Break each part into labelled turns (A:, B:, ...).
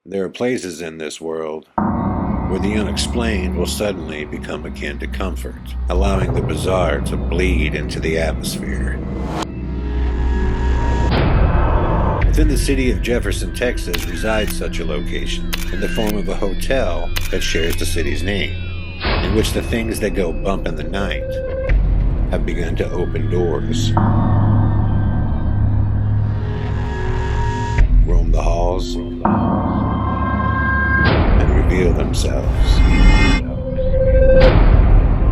A: There are places in this world where the unexplained will suddenly become akin to comfort, allowing the bizarre to bleed into the atmosphere. Within the city of Jefferson, Texas, resides such a location, in the form of a hotel that shares the city's name, in which the things that go bump in the night have begun to open doors, roam the halls, and reveal themselves.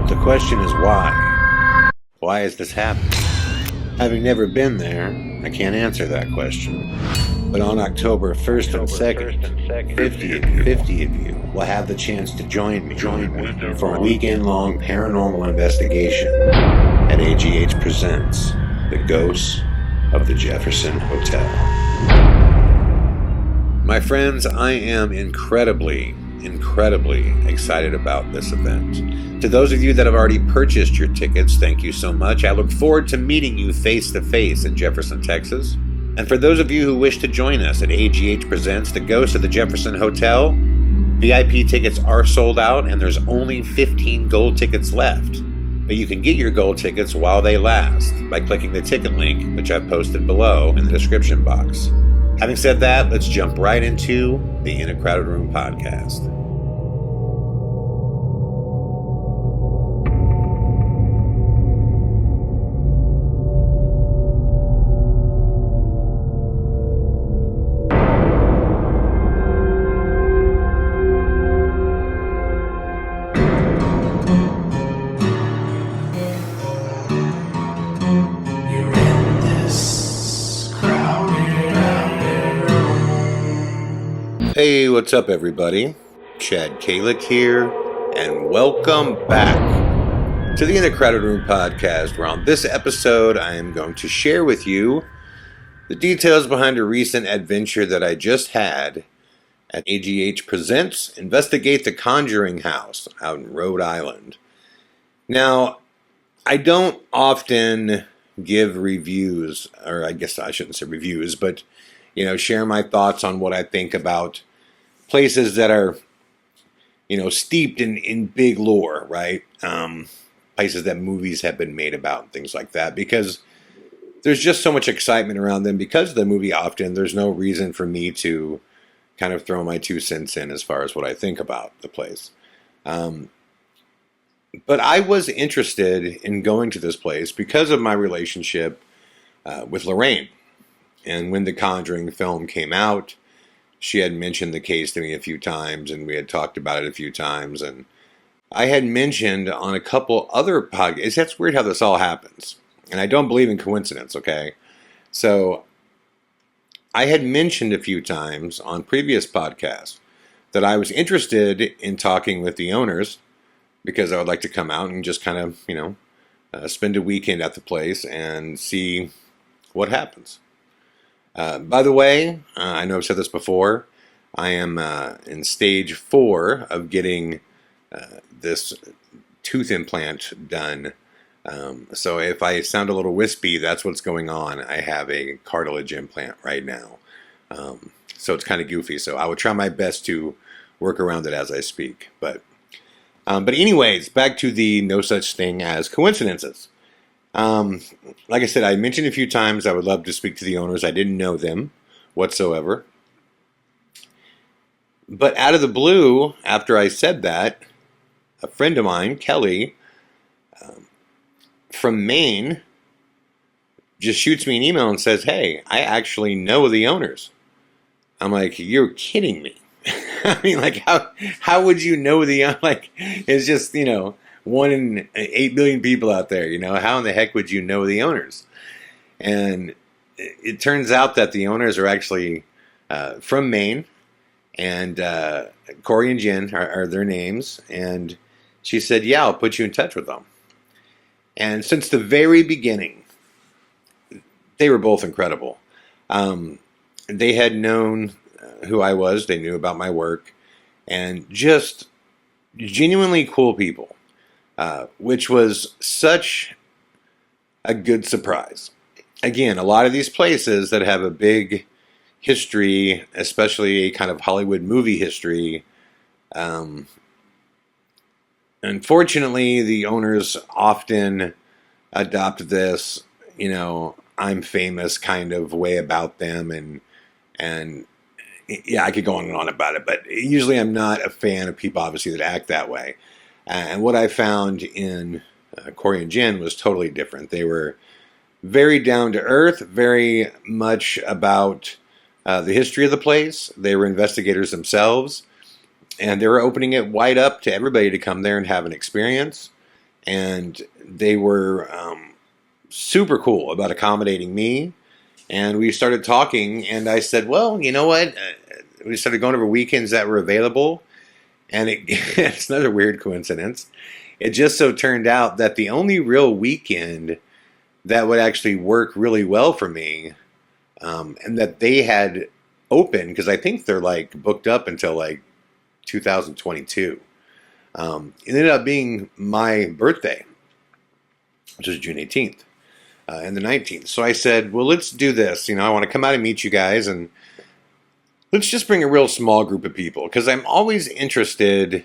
A: The question is why? Why is this happening? Having never been there, I can't answer that question. But on October 1st and 2nd, 50 of you will have the chance to join me for a weekend-long paranormal investigation at AGH Presents The Ghosts of the Jefferson Hotel. My friends, I am incredibly excited about this event. To those of you that have already purchased your tickets, thank you so much. I look forward to meeting you face to face in Jefferson, Texas. And for those of you who wish to join us at AGH Presents The Ghost of the Jefferson Hotel, VIP tickets are sold out and there's only 15 gold tickets left. But you can get your gold tickets while they last by clicking the ticket link, which I've posted below in the description box. Having said that, let's jump right into the In a Crowded Room podcast. Hey, what's up everybody? Chad Calek here, and welcome back to the In a Crowded Room podcast, where on this episode I am going to share with you the details behind a recent adventure that I just had at AGH Presents Investigate the Conjuring House out in Rhode Island. Now, I don't often give reviews, or I guess I shouldn't say reviews, but share my thoughts on what I think about places that are, steeped in big lore, right? Places that movies have been made about, things like that, because there's just so much excitement around them because of the movie often. There's no reason for me to kind of throw my 2 cents in as far as what I think about the place. But I was interested in going to this place because of my relationship with Lorraine. And when the Conjuring film came out, she had mentioned the case to me a few times, and we had talked about it a few times. And I had mentioned on a couple other podcasts, that's weird how this all happens. And I don't believe in coincidence, okay? So I had mentioned a few times on previous podcasts that I was interested in talking with the owners because I would like to come out and just kind of, spend a weekend at the place and see what happens. By the way, I know I've said this before, I am in stage 4 of getting this tooth implant done. So if I sound a little wispy, that's what's going on. I have a cartilage implant right now. So it's kind of goofy. So I will try my best to work around it as I speak. But anyways, back to the no such thing as coincidences. Like I said, I mentioned a few times I would love to speak to the owners. I didn't know them whatsoever. But out of the blue, after I said that, a friend of mine, Kelly, from Maine, just shoots me an email and says, "Hey, I actually know the owners." I'm like, "You're kidding me." I mean, like, how would you know it's just, 1 in 8 billion people out there, how in the heck would you know the owners? And it turns out that the owners are actually from Maine, and Corey and Jen are their names. And she said, "Yeah, I'll put you in touch with them." And since the very beginning, they were both incredible. They had known who I was. They knew about my work, and just genuinely cool people. Which was such a good surprise. Again, a lot of these places that have a big, history, especially a kind of Hollywood movie history. Um, Unfortunately, the owners often adopt this, I'm famous kind of way about them, and yeah, I could go on and on about it, but usually I'm not a fan of people, obviously, that act that way. And what I found in Corey and Jen was totally different. They were very down to earth, very much about the history of the place. They were investigators themselves, and they were opening it wide up to everybody to come there and have an experience. And they were super cool about accommodating me. And we started talking, and I said, well, you know what? We started going over weekends that were available. And it's another weird coincidence. It just so turned out that the only real weekend that would actually work really well for me, and that they had open, because I think they're like booked up until like 2022. It ended up being my birthday, which was June 18th. And the 19th. So I said, well, let's do this. I want to come out and meet you guys, and let's just bring a real small group of people, because I'm always interested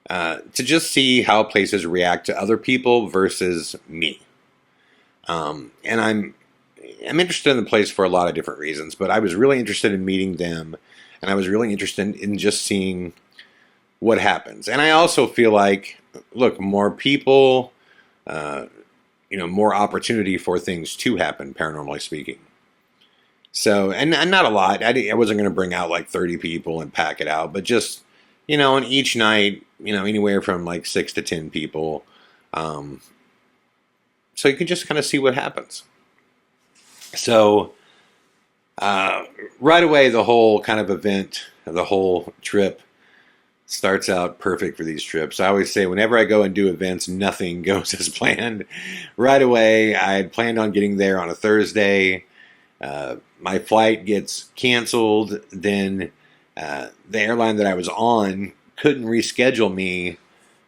A: to just see how places react to other people versus me. And I'm interested in the place for a lot of different reasons, but I was really interested in meeting them, and I was really interested in just seeing what happens. And I also feel like, look, more people, more opportunity for things to happen, paranormally speaking. So, and not a lot. I wasn't going to bring out like 30 people and pack it out, but just, on each night, anywhere from like 6 to 10 people. So you can just kind of see what happens. So, right away, the whole kind of event, the whole trip starts out perfect for these trips. I always say whenever I go and do events, nothing goes as planned. Right away, I had planned on getting there on a Thursday. My flight gets canceled. Then the airline that I was on couldn't reschedule me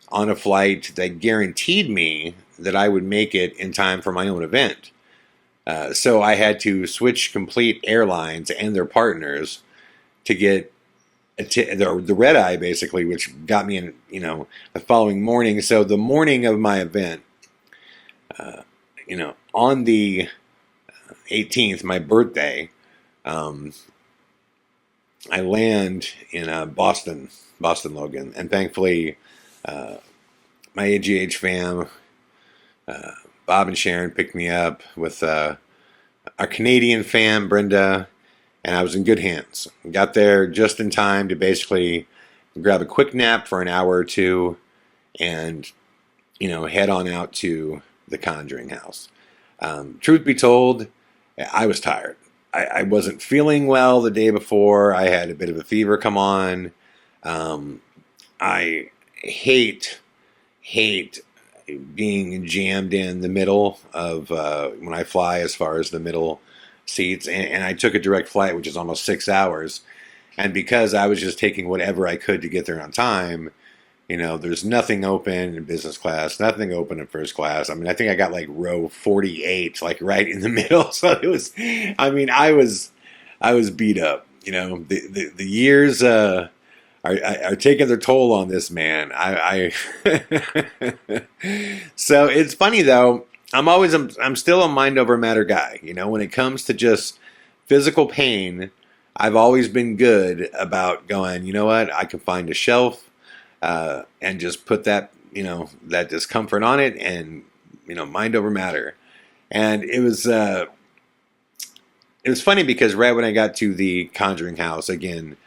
A: on a flight that guaranteed me that I would make it in time for my own event. So I had to switch complete airlines and their partners to get the red eye, basically, which got me in, the following morning. So the morning of my event, on the 18th, my birthday, I land in Boston, Logan, and thankfully, my AGH fam, Bob and Sharon picked me up with our Canadian fam, Brenda. And I was in good hands. Got there just in time to basically grab a quick nap for an hour or two and, head on out to the Conjuring house. Truth be told, I was tired. I wasn't feeling well the day before. I had a bit of a fever come on. I hate being jammed in the middle of when I fly, as far as the middle seats, and I took a direct flight, which is almost 6 hours. And because I was just taking whatever I could to get there on time, there's nothing open in business class, nothing open in first class. I mean, I think I got like row 48, like right in the middle. So it was, I was beat up. The years are taking their toll on this man. So it's funny though. I'm still a mind over matter guy. When it comes to just physical pain, I've always been good about going, you know what, I can find a shelf and just put that, that discomfort on it, and, mind over matter. And it was funny because right when I got to the Conjuring house, again,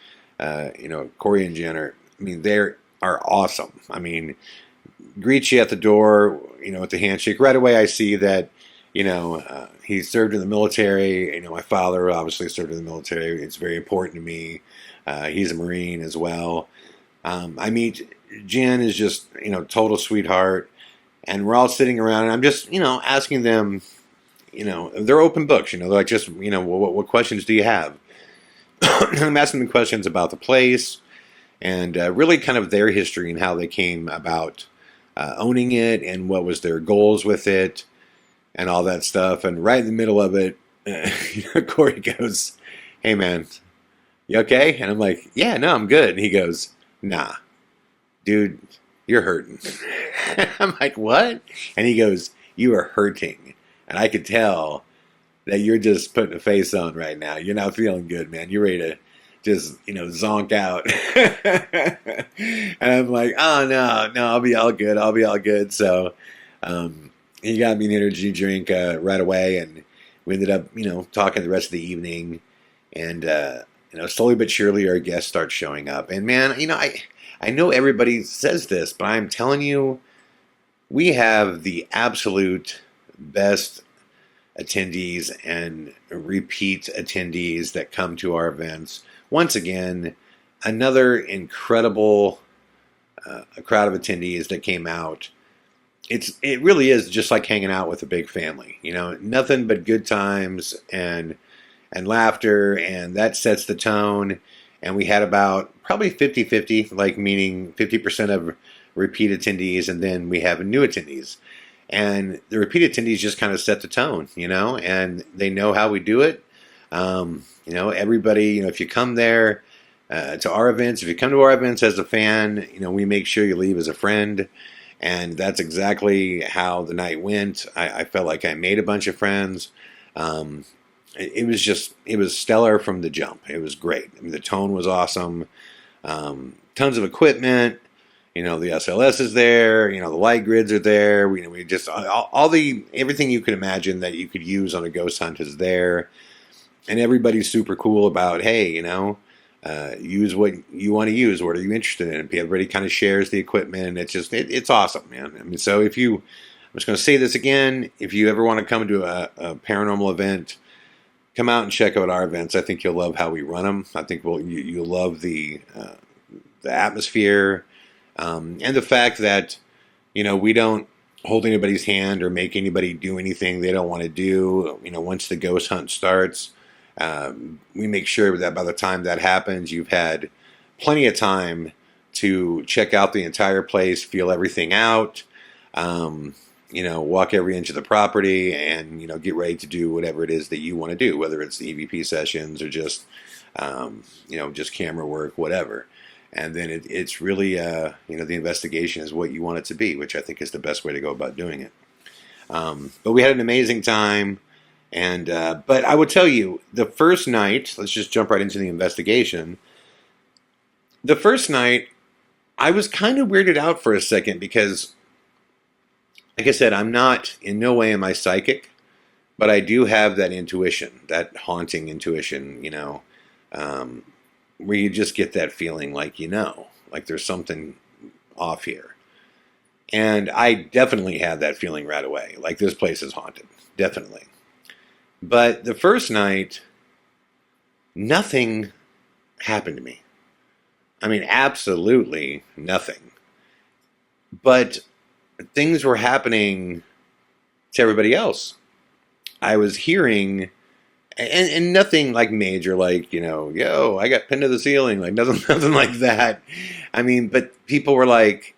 A: Corey and Jen they are awesome. Greet you at the door, with the handshake. Right away I see that, he served in the military. My father obviously served in the military. It's very important to me. He's a Marine as well. I meet Jen, is just, total sweetheart. And we're all sitting around, and I'm just, asking them, they're open books, they're like, just, what questions do you have? I'm asking them questions about the place and really kind of their history and how they came about owning it and what was their goals with it and all that stuff. And right in the middle of it, Corey goes, hey man, you okay? And I'm like, yeah, no, I'm good. And he goes, nah, dude, you're hurting. I'm like, what? And he goes, you are hurting. And I could tell that you're just putting a face on right now. You're not feeling good, man. You're ready to just, zonk out. And I'm like, oh, no, I'll be all good. I'll be all good. So he got me an energy drink right away. And we ended up, talking the rest of the evening. And, slowly but surely our guests start showing up. And, man, I know everybody says this, but I'm telling you, we have the absolute best attendees and repeat attendees that come to our events. Once again, another incredible crowd of attendees that came out. It really is just like hanging out with a big family. Nothing but good times and laughter, and that sets the tone. And we had about probably 50-50, like meaning 50% of repeat attendees, and then we have new attendees. And the repeat attendees just kind of set the tone, and they know how we do it. Everybody, if you come there to our events, if you come to our events as a fan, we make sure you leave as a friend. And that's exactly how the night went. I felt like I made a bunch of friends. It was stellar from the jump. It was great. I mean, the tone was awesome. Tons of equipment. The SLS is there. The light grids are there. We just everything you could imagine that you could use on a ghost hunt is there. And everybody's super cool about, hey, use what you want to use. What are you interested in? Everybody kind of shares the equipment. It's awesome, man. I mean, so I'm just going to say this again. If you ever want to come to a paranormal event, come out and check out our events. I think you'll love how we run them. I think you'll love the atmosphere. And the fact that, we don't hold anybody's hand or make anybody do anything they don't want to do. Once the ghost hunt starts, we make sure that by the time that happens, you've had plenty of time to check out the entire place, feel everything out, walk every inch of the property, and, get ready to do whatever it is that you want to do, whether it's EVP sessions or just, just camera work, whatever. And then it's really, the investigation is what you want it to be, which I think is the best way to go about doing it. But we had an amazing time. And but I would tell you, the first night, let's just jump right into the investigation. The first night, I was kind of weirded out for a second because, like I said, I'm not, in no way am I psychic, but I do have that intuition, that haunting intuition, where you just get that feeling like, like there's something off here. And I definitely had that feeling right away. Like, this place is haunted. Definitely. But the first night, nothing happened to me. I mean, absolutely nothing. But things were happening to everybody else. I was hearing, and nothing like major, like, yo, I got pinned to the ceiling, like nothing like that. I mean, but people were like,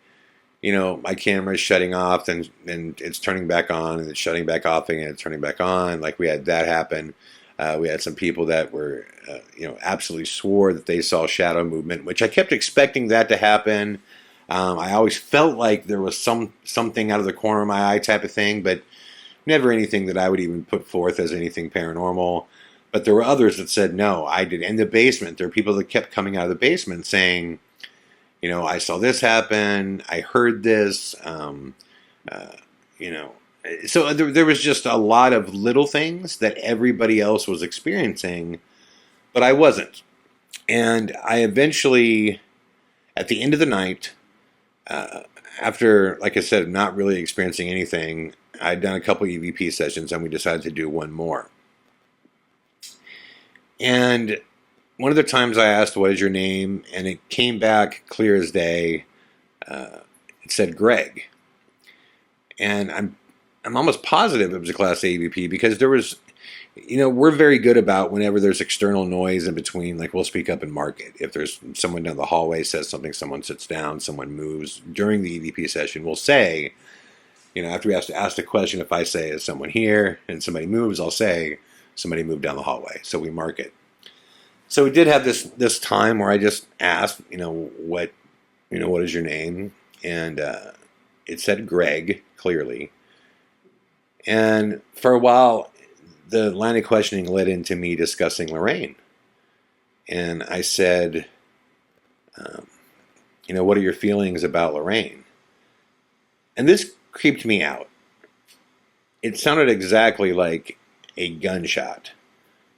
A: my camera's shutting off and it's turning back on, and it's shutting back off and it's turning back on. Like, we had that happen. We had some people that were, absolutely swore that they saw shadow movement, which I kept expecting that to happen. I always felt like there was something out of the corner of my eye type of thing, but never anything that I would even put forth as anything paranormal. But there were others that said, no, I did. In the basement, there were people that kept coming out of the basement saying, I saw this happen, I heard this, So there was just a lot of little things that everybody else was experiencing, but I wasn't. And I eventually, at the end of the night, after, like I said, not really experiencing anything, I'd done a couple EVP sessions, and we decided to do one more. And one of the times I asked, what is your name? And it came back clear as day. It said Greg. And I'm almost positive it was a Class A EVP, because there was, we're very good about whenever there's external noise in between, like, we'll speak up and mark it. If there's someone down the hallway says something, someone sits down, someone moves during the EVP session, we'll say, after we have to ask the question, if I say, is someone here, and somebody moves, I'll say, somebody moved down the hallway. So we mark it. So we did have this time where I just asked, what is your name? And it said Greg, clearly. And for a while, the line of questioning led into me discussing Lorraine. And I said, what are your feelings about Lorraine? And this creeped me out. It sounded exactly like a gunshot,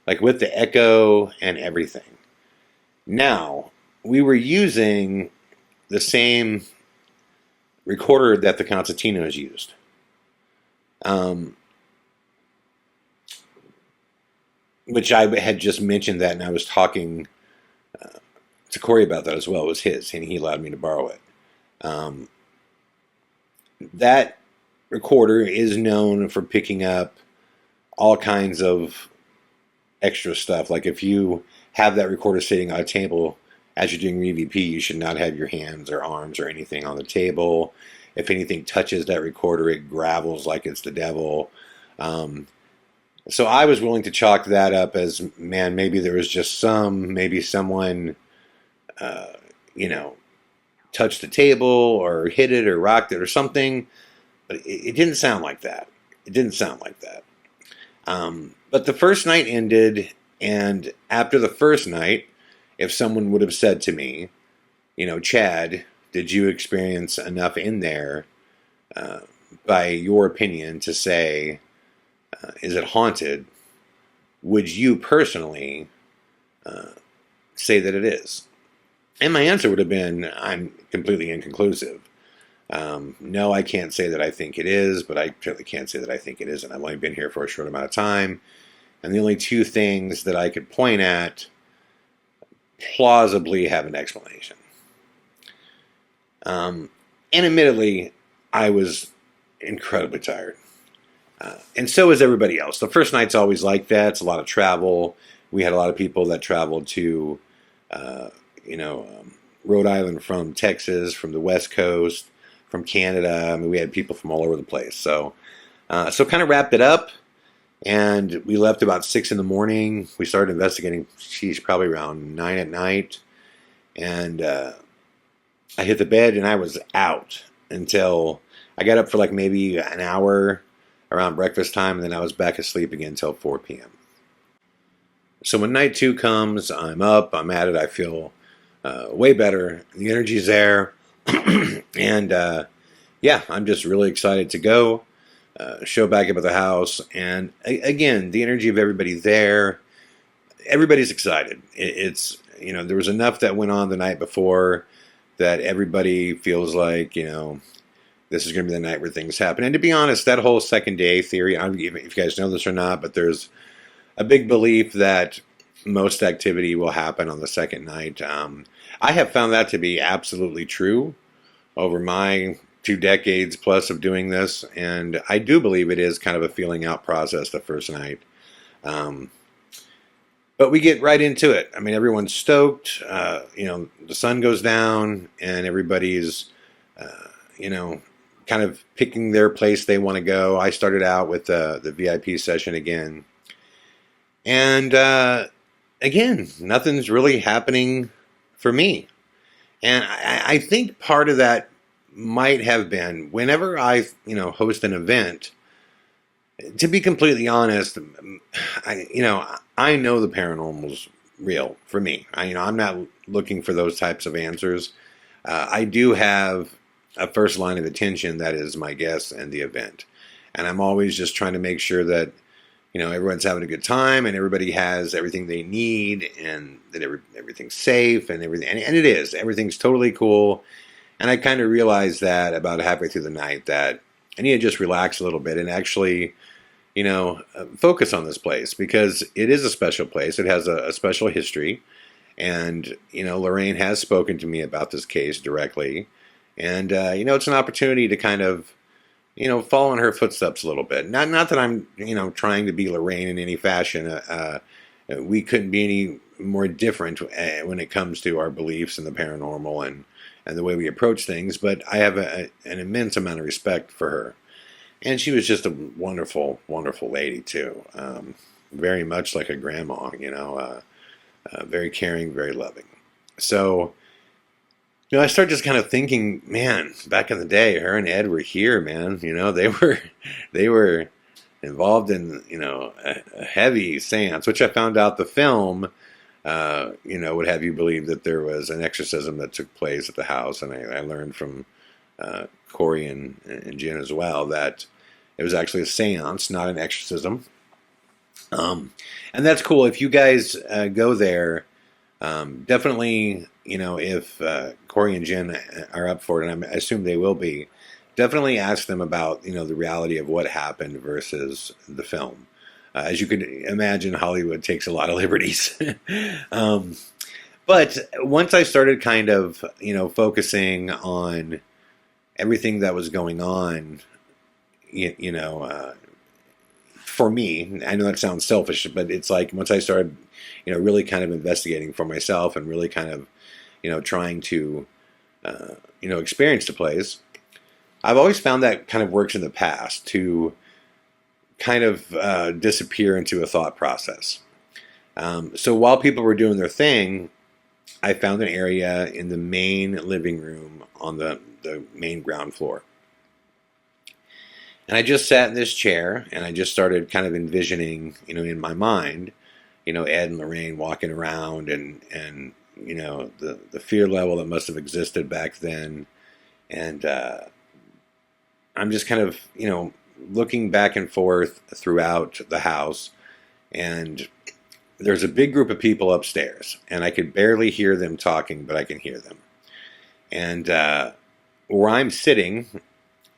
A: like with the echo and everything. Now, we were using the same recorder that the Constantinos used. Which I had just mentioned that, and I was talking to Corey about that as well. It was his, and he allowed me to borrow it. That recorder is known for picking up all kinds of extra stuff. Like if you have that recorder sitting on a table as you're doing EVP, you should not have your hands or arms or anything on the table. If anything touches that recorder, it gravels like it's the devil. So I was willing to chalk that up as, man, maybe there was just maybe someone, touched the table or hit it or rocked it or something. But it didn't sound like that. But the first night ended, and after the first night, if someone would have said to me, Chad, did you experience enough in there, by your opinion, to say, is it haunted? Would you personally say that it is? And my answer would have been, I'm completely inconclusive. No, I can't say that I think it is, but I certainly can't say that I think it isn't. I've only been here for a short amount of time. And the only two things that I could point at plausibly have an explanation. And admittedly, I was incredibly tired. And so is everybody else. The first night's always like that. It's a lot of travel. We had a lot of people that traveled to, Rhode Island from Texas, from the West Coast, from Canada. I mean, we had people from all over the place. So kind of wrapped it up, and we left about 6 in the morning. We started investigating, probably around 9 at night. And I hit the bed, and I was out until I got up for like maybe an hour around breakfast time, and then I was back asleep again until 4 p.m. So when night 2 comes, I'm up, I'm at it, I feel way better. The energy's there. And I'm just really excited to go. Show back up at the house. And again, the energy of everybody there, everybody's excited. It's, there was enough that went on the night before that everybody feels like, this is going to be the night where things happen. And to be honest, that whole second day theory, I don't know if you guys know this or not, but there's a big belief that most activity will happen on the second night. I have found that to be absolutely true over my 2 decades plus of doing this, and I do believe it is kind of a feeling out process the first night. But we get right into it. I mean, everyone's stoked. The sun goes down, and everybody's, kind of picking their place they want to go. I started out with the VIP session again. And again, nothing's really happening for me. And I think part of that might have been whenever I, host an event, to be completely honest, I know the paranormal's real for me. I'm not looking for those types of answers. I do have a first line of attention that is my guests and the event. And I'm always just trying to make sure that, everyone's having a good time and everybody has everything they need and that everything's safe and everything. And it is. Everything's totally cool. And I kind of realized that about halfway through the night that I need to just relax a little bit and actually, focus on this place because it is a special place. It has a special history. And, Lorraine has spoken to me about this case directly. And, it's an opportunity to kind of, follow in her footsteps a little bit. Not that I'm, trying to be Lorraine in any fashion. We couldn't be any more different when it comes to our beliefs in the paranormal and the way we approach things. But I have an immense amount of respect for her. And she was just a wonderful, wonderful lady, too. Very much like a grandma, very caring, very loving. So, I started just kind of thinking, man, back in the day, her and Ed were here, man. They were involved in, a heavy seance, which I found out the film, would have you believe that there was an exorcism that took place at the house. And I learned from Corey and Jen as well that it was actually a seance, not an exorcism. And that's cool. If you guys go there, definitely, if Corey and Jen are up for it, and I assume they will be, definitely ask them about, the reality of what happened versus the film. As you could imagine, Hollywood takes a lot of liberties. But once I started kind of, focusing on everything that was going on, for me, I know that sounds selfish, but it's like once I started, really kind of investigating for myself and really kind of, trying to, experience the place, I've always found that kind of works in the past to kind of disappear into a thought process. So while people were doing their thing, I found an area in the main living room on the main ground floor. And I just sat in this chair and I just started kind of envisioning, in my mind, Ed and Lorraine walking around and the fear level that must have existed back then. And I'm just kind of, looking back and forth throughout the house. And there's a big group of people upstairs. And I could barely hear them talking, but I can hear them. And where I'm sitting,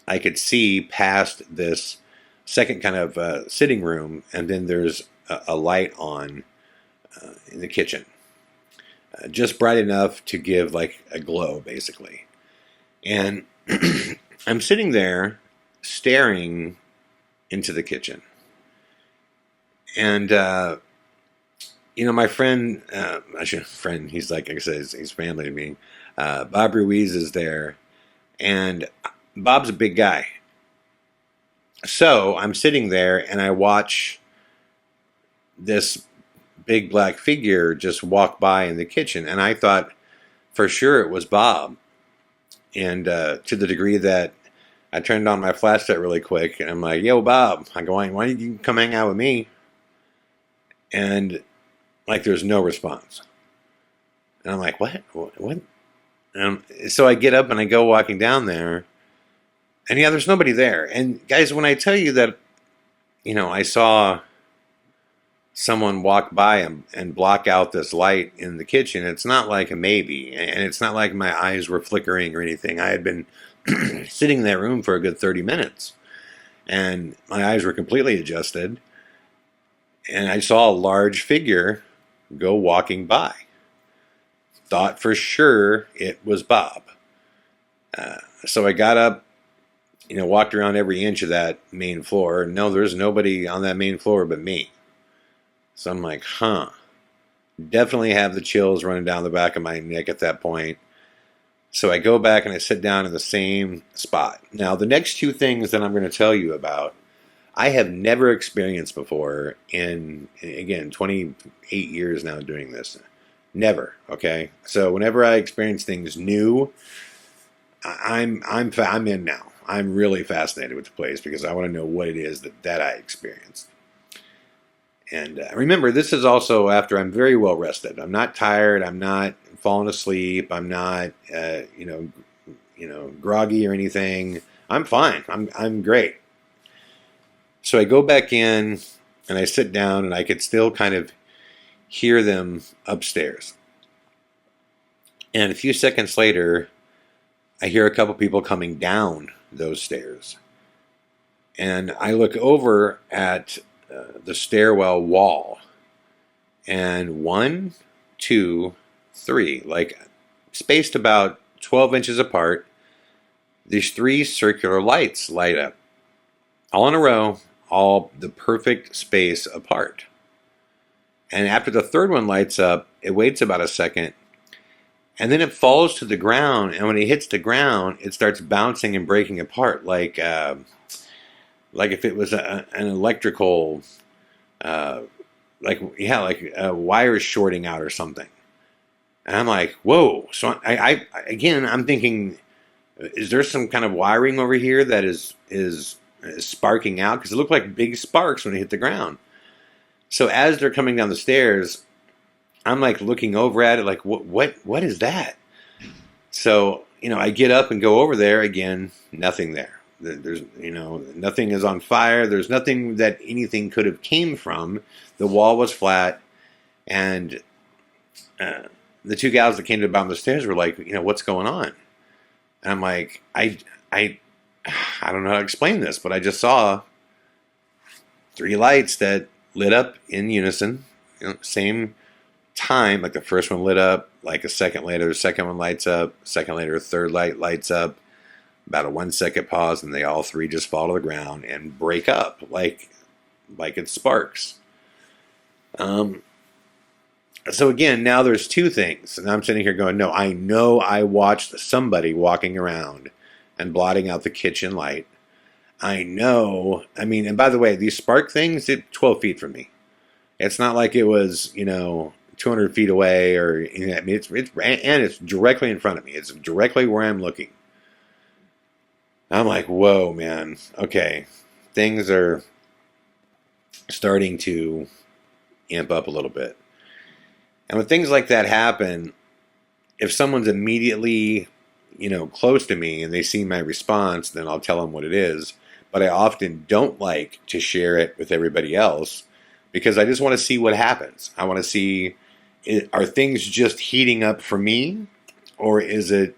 A: I could see past this second kind of sitting room, and then there's a light on in the kitchen. Just bright enough to give like a glow, basically. And I'm sitting there staring into the kitchen. And, my friend, he's like I said, he's family to me. Bob Ruiz is there. And Bob's a big guy. So I'm sitting there and I watch this big black figure just walk by in the kitchen. And I thought for sure it was Bob. And to the degree that I turned on my flashlight really quick and I'm like, yo, Bob, I'm going, why don't you come hang out with me? And like there's no response. And I'm like, what? So I get up and I go walking down there. And yeah, there's nobody there. And guys, when I tell you that, I saw someone walk by and block out this light in the kitchen, it's not like a maybe. And it's not like my eyes were flickering or anything. I had been sitting in that room for a good 30 minutes. And my eyes were completely adjusted. And I saw a large figure go walking by. Thought for sure it was Bob. So I got up, walked around every inch of that main floor. No, there's nobody on that main floor but me. So I'm like, definitely have the chills running down the back of my neck at that point. So I go back and I sit down in the same spot. Now, the next two things that I'm going to tell you about, I have never experienced before in, again, 28 years now doing this. Never, okay? So whenever I experience things new, I'm in now. I'm really fascinated with the place because I want to know what it is that I experienced. And remember, this is also after I'm very well rested. I'm not tired. I'm not falling asleep. I'm not, groggy or anything. I'm fine. I'm great. So I go back in and I sit down and I could still kind of hear them upstairs. And a few seconds later, I hear a couple people coming down those stairs. And I look over at the stairwell wall. And 1, 2, 3, like spaced about 12 inches apart, these 3 circular lights light up. All in a row, all the perfect space apart. And after the third one lights up, it waits about a second. And then it falls to the ground, and when it hits the ground, it starts bouncing and breaking apart, like if it was an electrical like wires shorting out or something. And I'm like, whoa. So I again, I'm thinking, is there some kind of wiring over here that is sparking out? Because it looked like big sparks when it hit the ground. So as they're coming down the stairs, I'm like looking over at it, like, what is that? So, I get up and go over there again, nothing there. There's, nothing is on fire. There's nothing that anything could have came from. The wall was flat, and the two gals that came to the bottom of the stairs were like, what's going on? And I'm like, I don't know how to explain this, but I just saw 3 lights that lit up in unison, same time. Like the first one lit up, like a second later, the second one lights up, second later, a third light lights up, about a 1 second pause, and they all 3 just fall to the ground and break up like it sparks. So again, now there's 2 things, and I'm sitting here going, no, I know I watched somebody walking around and blotting out the kitchen light. I know, and by the way, these spark things, it's 12 feet from me. It's not like it was, 200 feet away, or, it's directly in front of me. It's directly where I'm looking. I'm like, whoa, man. Okay, things are starting to amp up a little bit. And when things like that happen, if someone's immediately, close to me and they see my response, then I'll tell them what it is. But I often don't like to share it with everybody else because I just want to see what happens. I want to see, are things just heating up for me, or is it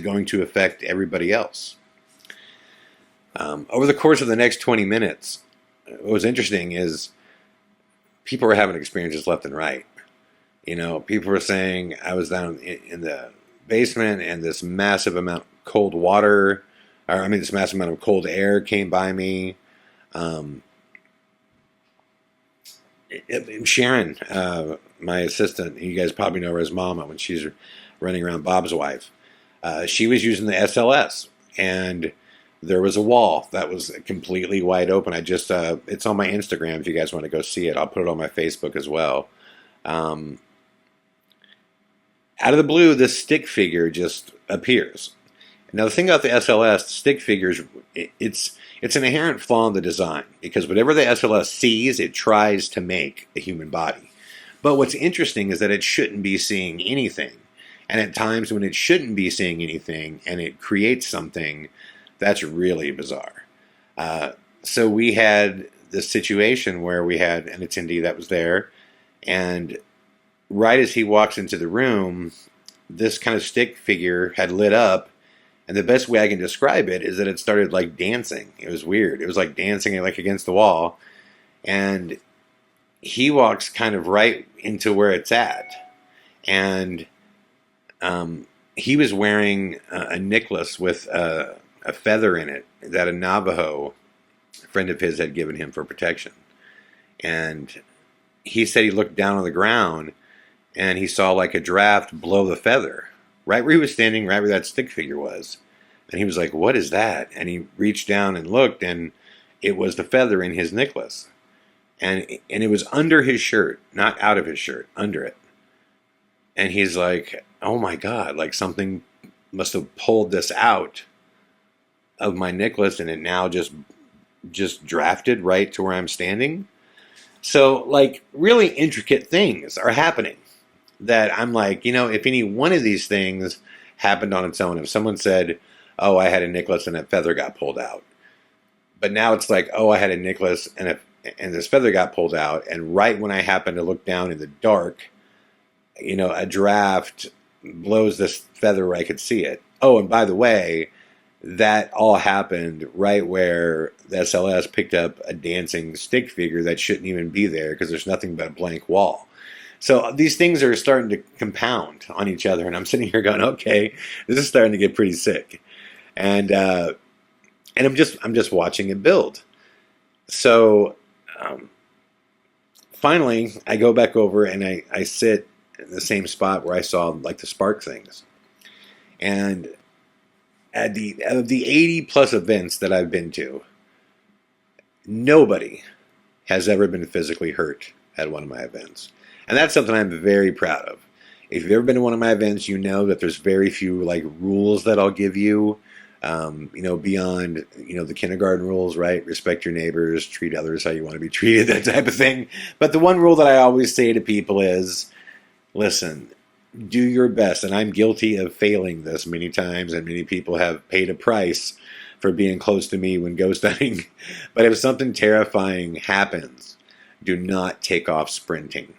A: going to affect everybody else? Over the course of the next 20 minutes, what was interesting is people were having experiences left and right. People were saying I was down in the basement and this massive amount of cold water, this massive amount of cold air came by me. Sharon, my assistant, you guys probably know her as Mama when she's running around, Bob's wife. She was using the SLS, and there was a wall that was completely wide open. It's on my Instagram if you guys want to go see it. I'll put it on my Facebook as well. Out of the blue, this stick figure just appears. Now, the thing about the SLS, the stick figures, it's an inherent flaw in the design, because whatever the SLS sees, it tries to make a human body. But what's interesting is that it shouldn't be seeing anything. And at times when it shouldn't be seeing anything and it creates something, that's really bizarre. So we had this situation where we had an attendee that was there, and right as he walks into the room, this kind of stick figure had lit up, and the best way I can describe it is that it started like dancing. It was weird. It was like dancing like against the wall, and he walks kind of right into where it's at, and he was wearing a necklace with a feather in it that a Navajo friend of his had given him for protection. And he said he looked down on the ground and he saw like a draft blow the feather right where he was standing, right where that stick figure was. And he was like, what is that? And he reached down and looked, and it was the feather in his necklace. And it was under his shirt, not out of his shirt, under it. And he's like, oh my God, like something must have pulled this out of my necklace, and it now just drafted right to where I'm standing. So like really intricate things are happening that I'm like, if any one of these things happened on its own, if someone said, oh, I had a necklace and a feather got pulled out. But now it's like, oh, I had a necklace and this feather got pulled out. And right when I happened to look down in the dark, a draft blows this feather where I could see it. Oh, and by the way, that all happened right where the SLS picked up a dancing stick figure that shouldn't even be there because there's nothing but a blank wall. So these things are starting to compound on each other, and I'm sitting here going, okay, this is starting to get pretty sick. And I'm just watching it build. So finally, I go back over and I sit in the same spot where I saw like the spark things. And of the 80 plus events that I've been to, nobody has ever been physically hurt at one of my events. And that's something I'm very proud of. If you've ever been to one of my events, you know that there's very few like rules that I'll give you, beyond, the kindergarten rules, right? Respect your neighbors, treat others how you want to be treated, that type of thing. But the one rule that I always say to people is, listen, do your best. And I'm guilty of failing this many times, and many people have paid a price for being close to me when ghost hunting. But if something terrifying happens, do not take off sprinting.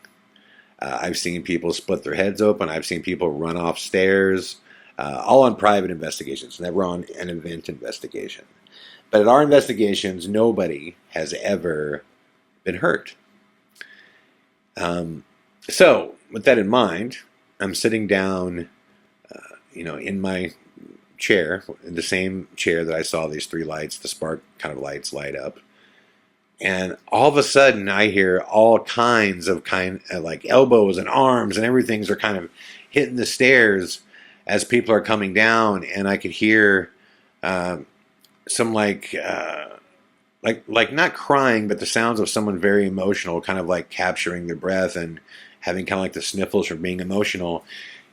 A: I've seen people split their heads open. I've seen people run off stairs, all on private investigations, never on an event investigation. But at our investigations, nobody has ever been hurt. So, with that in mind, I'm sitting down, in my chair, in the same chair that I saw these three lights, the spark kind of lights light up. And all of a sudden, I hear all kinds of like elbows and arms and everything's are kind of hitting the stairs as people are coming down, and I could hear some like not crying, but the sounds of someone very emotional, kind of like capturing their breath and having kind of like the sniffles from being emotional.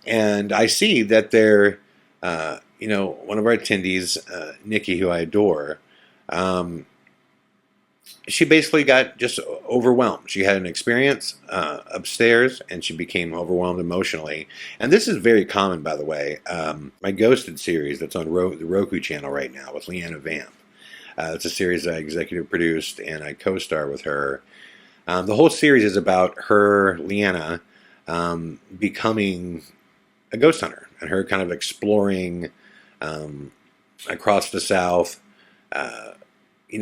A: And I see that they're, one of our attendees, Nikki, who I adore. She basically got just overwhelmed. She had an experience upstairs, and she became overwhelmed emotionally. And this is very common, by the way. My Ghosted series that's on the Roku channel right now with Leanna Vamp. It's a series I executive produced, and I co-star with her. The whole series is about her, Leanna, becoming a ghost hunter, and her kind of exploring across the South,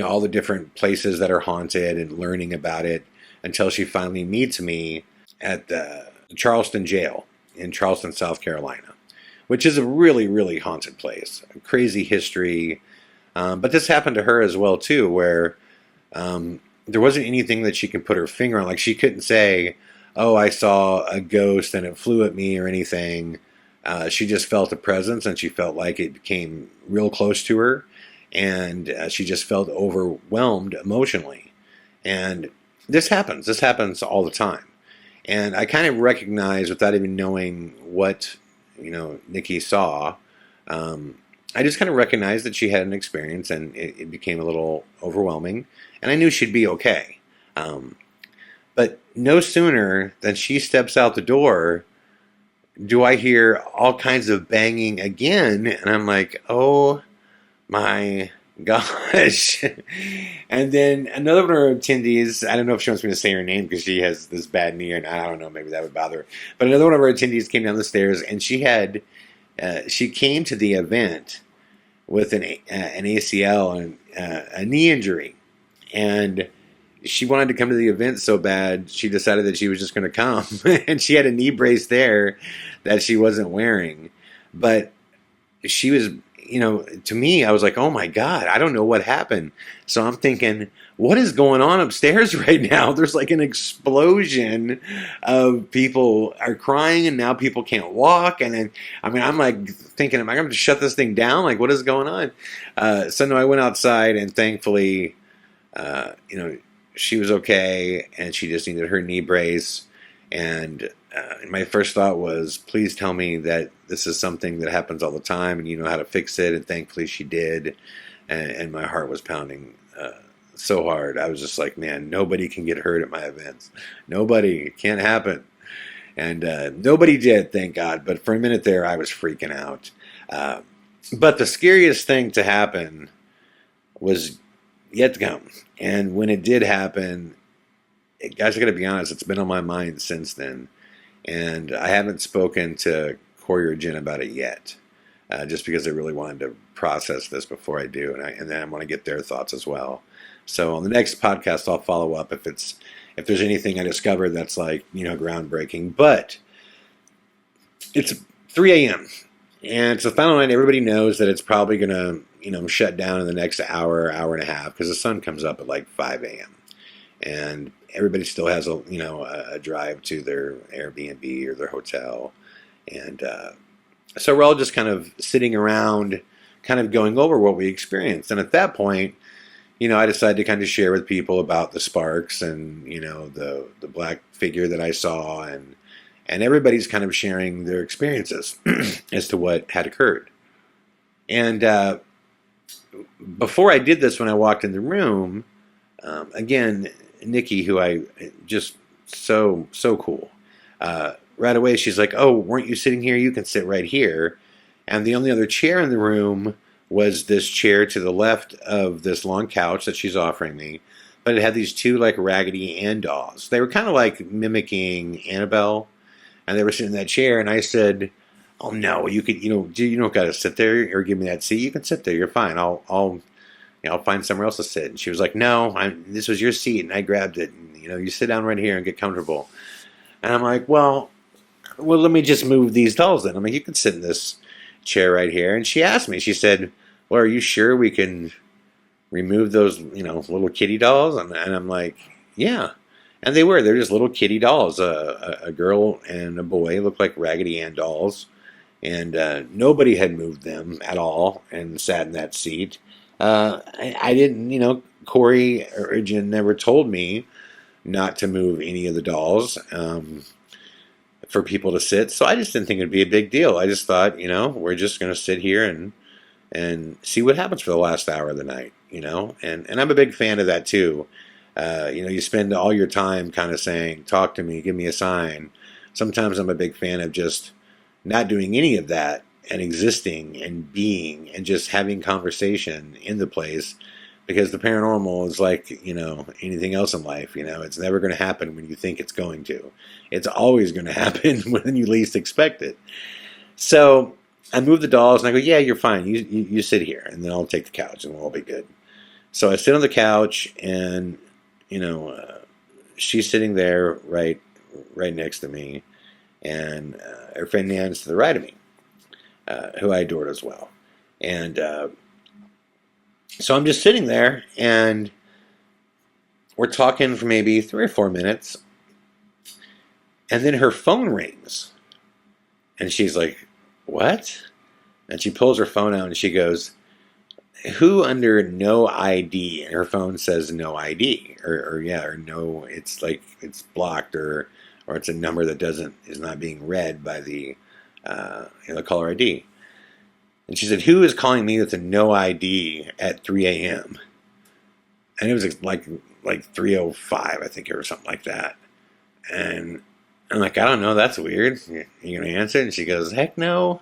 A: all the different places that are haunted and learning about it until she finally meets me at the Charleston jail in Charleston, South Carolina, which is a really, really haunted place. A crazy history. But this happened to her as well, too, where there wasn't anything that she could put her finger on. Like, she couldn't say, oh, I saw a ghost and it flew at me or anything. She just felt a presence, and she felt like it became real close to her. And she just felt overwhelmed emotionally. And this happens. This happens all the time. And I kind of recognized, without even knowing what, Nikki saw, I just kind of recognized that she had an experience, and it became a little overwhelming. And I knew she'd be okay. But no sooner than she steps out the door do I hear all kinds of banging again. And I'm like, oh my gosh. And then another one of her attendees, I don't know if she wants me to say her name because she has this bad knee, and I don't know, maybe that would bother her. But another one of her attendees came down the stairs, and she came to the event with an ACL and a knee injury. And she wanted to come to the event so bad, she decided that she was just going to come. And she had a knee brace there that she wasn't wearing. But she was, to me, I was like, oh my God, I don't know what happened. So I'm thinking, what is going on upstairs right now? There's like an explosion of people are crying, and now people can't walk. And then, I'm like thinking, am I going to shut this thing down? Like, what is going on? So no, I went outside, and thankfully, she was okay, and she just needed her knee brace. And my first thought was, please tell me that this is something that happens all the time and you know how to fix it. And thankfully she did. And my heart was pounding so hard. I was just like, man, nobody can get hurt at my events. Nobody. It can't happen. And nobody did, thank God. But for a minute there, I was freaking out. But the scariest thing to happen was yet to come. And when it did happen, guys, I got to be honest, it's been on my mind since then. And I haven't spoken to Corey or Jen about it yet, just because I really wanted to process this before I do. And then I want to get their thoughts as well. So on the next podcast, I'll follow up if there's anything I discovered that's like, groundbreaking. But it's 3 a.m. and it's the final night. Everybody knows that it's probably going to, shut down in the next hour and a half, because the sun comes up at like 5 a.m. And everybody still has a drive to their Airbnb or their hotel. And so we're all just kind of sitting around, kind of going over what we experienced. And at that point, I decided to kind of share with people about the sparks and, the black figure that I saw, and everybody's kind of sharing their experiences as to what had occurred. And before I did this, when I walked in the room, again, Nikki, who I just so cool, right away she's like, "Oh, weren't you sitting here? You can sit right here." And the only other chair in the room was this chair to the left of this long couch that she's offering me, but it had these two like Raggedy Ann dolls. They were kind of like mimicking Annabelle, and they were sitting in that chair. And I said, "Oh no, you could, you don't got to sit there or give me that seat. You can sit there. You're fine. I'll find somewhere else to sit." And she was like, "No, this was your seat, and I grabbed it. And, you sit down right here and get comfortable." And I'm like, well, let me just move these dolls then. I'm like, you can sit in this chair right here. And she asked me, she said, "Well, are you sure we can remove those, little kitty dolls?" And I'm like, yeah. And they were. They're just little kitty dolls. A girl and a boy looked like Raggedy Ann dolls. And nobody had moved them at all and sat in that seat. I didn't, Corey or Jen never told me not to move any of the dolls for people to sit. So I just didn't think it'd be a big deal. I just thought, we're just going to sit here and see what happens for the last hour of the night, and I'm a big fan of that too. You spend all your time kind of saying, "Talk to me, give me a sign." Sometimes I'm a big fan of just not doing any of that and existing and being and just having conversation in the place, because the paranormal is like, anything else in life, it's never going to happen when you think it's going to. It's always going to happen when you least expect it. So I move the dolls and I go, "Yeah, you're fine. You sit here, and then I'll take the couch and we'll all be good." So I sit on the couch, and she's sitting there right next to me, and her friend Nan's to the right of me, who I adored as well. And so I'm just sitting there, and we're talking for maybe 3 or 4 minutes, and then her phone rings, and she's like, "What?" And she pulls her phone out, and she goes, "Who under no ID?" And her phone says no ID, or no, it's like it's blocked, or it's a number that is not being read by the caller ID. And she said, "Who is calling me with a no ID at 3 a.m.?" And it was like 3:05, I think, or something like that. And I'm like, "I don't know, that's weird. You gonna answer?" And she goes, "Heck no,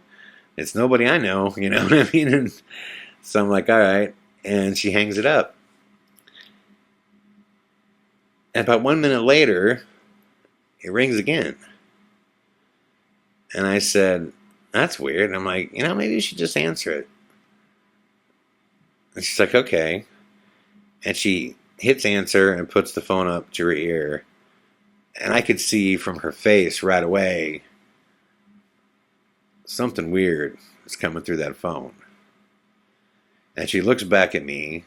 A: it's nobody I know." You know what I mean? And so I'm like, "All right." And she hangs it up. And about 1 minute later, it rings again. And I said, "That's weird." And I'm like, maybe you should just answer it. And she's like, "Okay." And she hits answer and puts the phone up to her ear. And I could see from her face right away something weird is coming through that phone. And she looks back at me,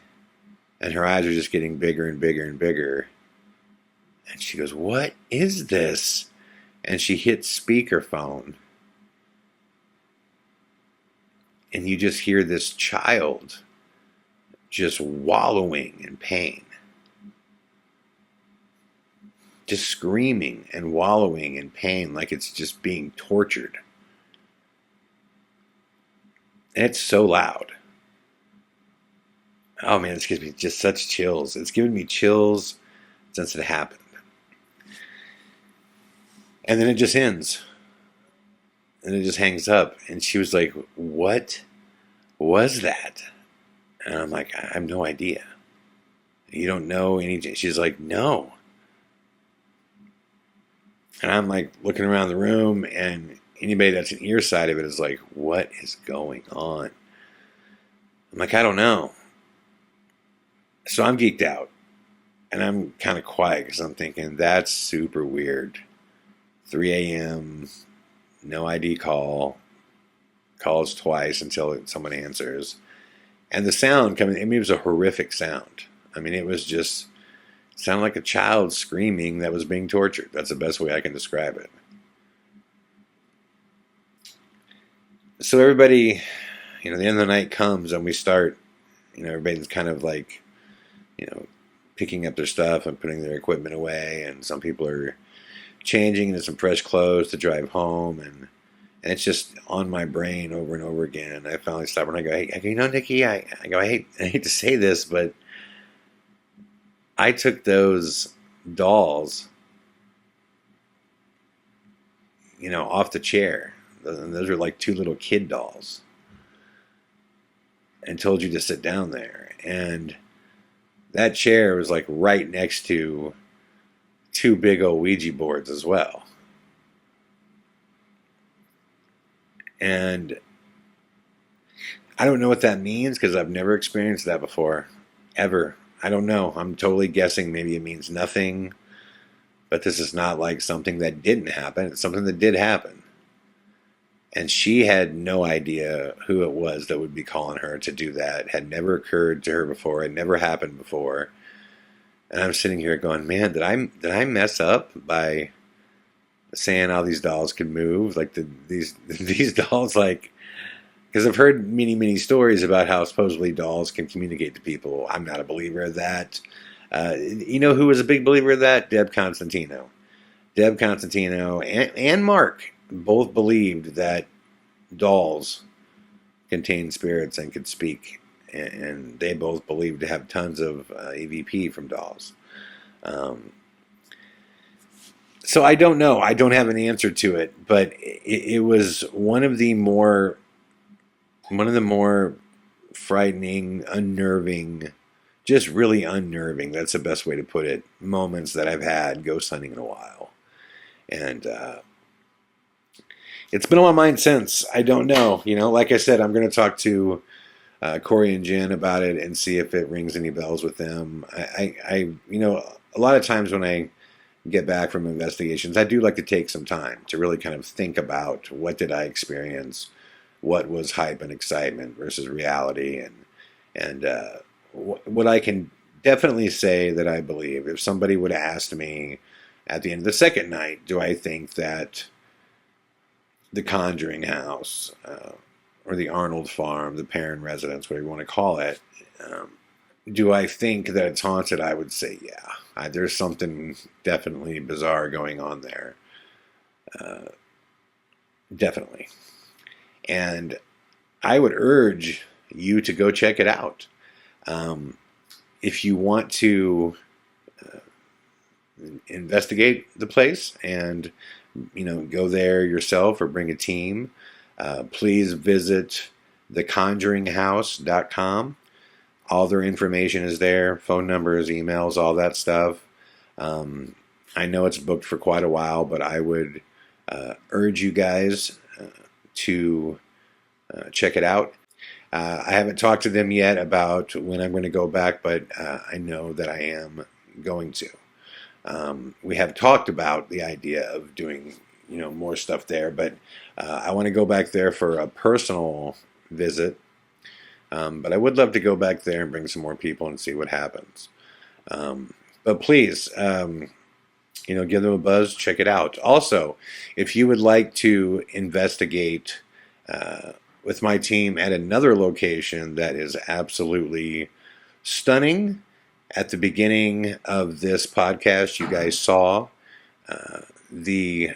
A: and her eyes are just getting bigger and bigger and bigger. And she goes, "What is this?" And she hits speakerphone. And you just hear this child just wallowing in pain. Just screaming and wallowing in pain like it's just being tortured. And it's so loud. Oh man, this gives me just such chills. It's given me chills since it happened. And then it just ends. And it just hangs up. And she was like, "What was that?" And I'm like, "I have no idea." "You don't know anything?" She's like, "No." And I'm like looking around the room, and anybody that's in ear side of it is like, "What is going on?" I'm like, "I don't know." So I'm geeked out, and I'm kind of quiet because I'm thinking, that's super weird. 3 a.m., no ID call, calls twice until someone answers. And the sound coming, it was a horrific sound. I mean, it was just, sounded like a child screaming that was being tortured. That's the best way I can describe it. So everybody, the end of the night comes, and we start, everybody's kind of like you know, picking up their stuff and putting their equipment away, and some people are changing into some fresh clothes to drive home, and it's just on my brain over and over again. I finally stop and I go, hey, Nikki, I hate to say this, but I took those dolls, off the chair. Those are like 2 little kid dolls, and told you to sit down there. And that chair was like right next to 2 big old Ouija boards as well. And I don't know what that means because I've never experienced that before, ever. I don't know. I'm totally guessing. Maybe it means nothing, but this is not like something that didn't happen. It's something that did happen. And she had no idea who it was that would be calling her to do that. It had never occurred to her before. It never happened before. And I'm sitting here going, man, did I mess up by saying all these dolls could move? Like these dolls, like, because I've heard many stories about how supposedly dolls can communicate to people. I'm not a believer of that. You know who was a big believer of that? Deb Constantino. Deb Constantino and Mark both believed that dolls contained spirits and could speak. And they both believed to have tons of EVP from dolls. So I don't know. I don't have an answer to it. But it was one of the more frightening, unnerving, just really unnerving, that's the best way to put it, moments that I've had ghost hunting in a while. And it's been on my mind since. I don't know. Like I said, I'm going to talk to Corey and Jen about it and see if it rings any bells with them. I a lot of times when I get back from investigations, I do like to take some time to really kind of think about what did I experience, what was hype and excitement versus reality, and what I can definitely say that I believe. If somebody would have asked me at the end of the second night, do I think that the Conjuring house or the Arnold farm, the Perron residence, whatever you want to call it, do I think that it's haunted? I would say yeah. There's something definitely bizarre going on there. Definitely. And I would urge you to go check it out. If you want to investigate the place and go there yourself or bring a team, please visit theconjuringhouse.com. All their information is there, phone numbers, emails, all that stuff. I know it's booked for quite a while, but I would urge you guys to check it out. I haven't talked to them yet about when I'm going to go back, but I know that I am going to. We have talked about the idea of doing, more stuff there, but I want to go back there for a personal visit. But I would love to go back there and bring some more people and see what happens. But please, give them a buzz, check it out. Also, if you would like to investigate with my team at another location that is absolutely stunning, at the beginning of this podcast, you guys saw the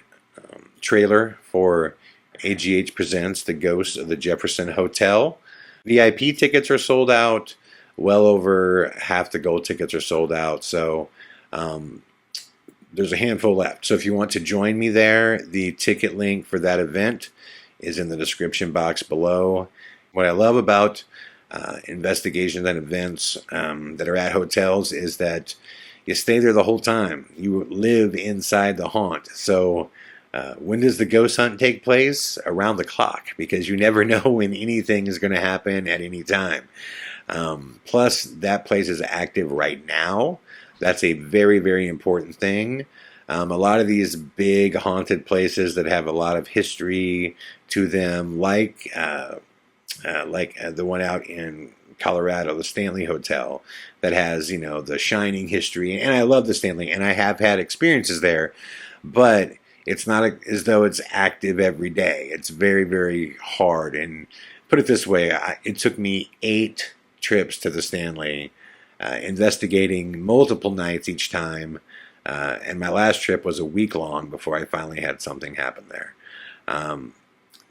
A: trailer for AGH Presents The Ghosts of the Jefferson Hotel. VIP tickets are sold out. Well over half the gold tickets are sold out. So there's a handful left. So if you want to join me there, the ticket link for that event is in the description box below. What I love about investigations and events that are at hotels is that you stay there the whole time. You live inside the haunt. So when does the ghost hunt take place? Around the clock, because you never know when anything is going to happen at any time. Plus, that place is active right now. That's a very, very important thing. A lot of these big haunted places that have a lot of history to them, like the one out in Colorado, the Stanley Hotel, that has, the Shining history. And I love the Stanley, and I have had experiences there, but it's not as though it's active every day. It's very, very hard. And put it this way, it took me 8 trips to the Stanley investigating multiple nights each time. And my last trip was a week long before I finally had something happen there.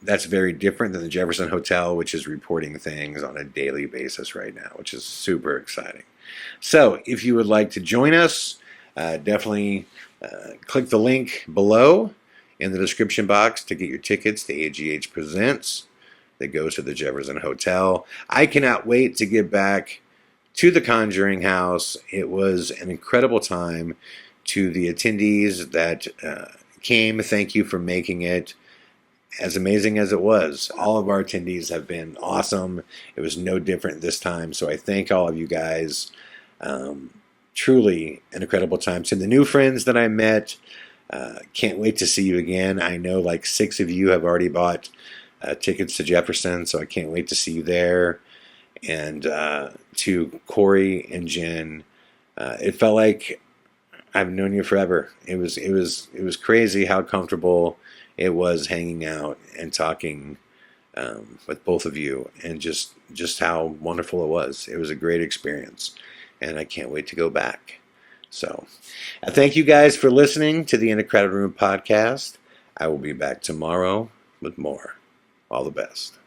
A: That's very different than the Jefferson Hotel, which is reporting things on a daily basis right now, which is super exciting. So if you would like to join us, definitely click the link below in the description box to get your tickets to AGH Presents that goes to the Jefferson Hotel. I cannot wait to get back to the Conjuring house. It was an incredible time. To the attendees that came, thank you for making it as amazing as it was. All of our attendees have been awesome. It was no different this time, so I thank all of you guys. Truly an incredible time. To the new friends that I met, can't wait to see you again. I know like 6 of you have already bought tickets to Jefferson, so I can't wait to see you there. And to Corey and Jen, it felt like I've known you forever. It was crazy how comfortable it was hanging out and talking with both of you, and just how wonderful it was. It was a great experience, and I can't wait to go back. So, I thank you guys for listening to the In a Crowded Room podcast. I will be back tomorrow with more. All the best.